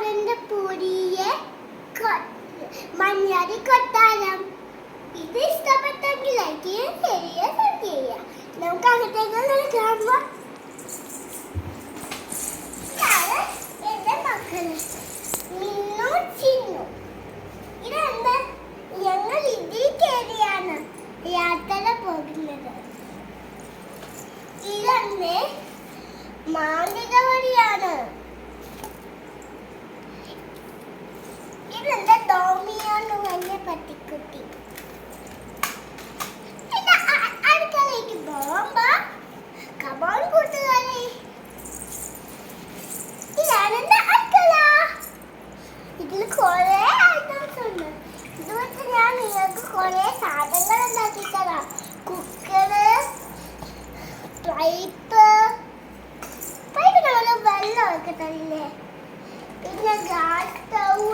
അവന്റെ പുതിയ മഞ്ഞാടി കൊട്ടാരം. ഇത് ഇഷ്ടപ്പെട്ടെങ്കിൽ ലൈക്ക് ചെയ്യുക, ഷെയർ ചെയ്യുക. നമുക്ക് അകത്തേക്ക് കാണുക. എന്റെ മക്കള് മിന്നു ചിന്നു. ഇതെന്താ? ഞങ്ങൾ ഇതിൽ കയറിയാണ് യാത്ര പോകുന്നത്. ഇതെന്റെ മാന്ത്രിക വഴിയാണ്. ഇതെന്റെ ഡോമിയാണ് വലിയ പട്ടിക്കുട്ടി. പിന്നെ അടുക്കളയിലേക്ക് പോകുമ്പോ കബോൺ കൂട്ടുകാരെ, ഇതാണ് എന്റെ അടുക്കള. ഇതിൽ കുറെ ഐറ്റംസ് ഉണ്ട്. ഇതുവച്ച് ഞാൻ നിങ്ങൾക്ക് കുറെ സാധനങ്ങൾ ഉണ്ടാക്കി തരാം. കുക്കറ്, പൈപ്പിനുള്ള വെള്ളം ഒക്കെ തരില്ലേ. പിന്നെ ഗ്യാസ് സ്റ്റവ്,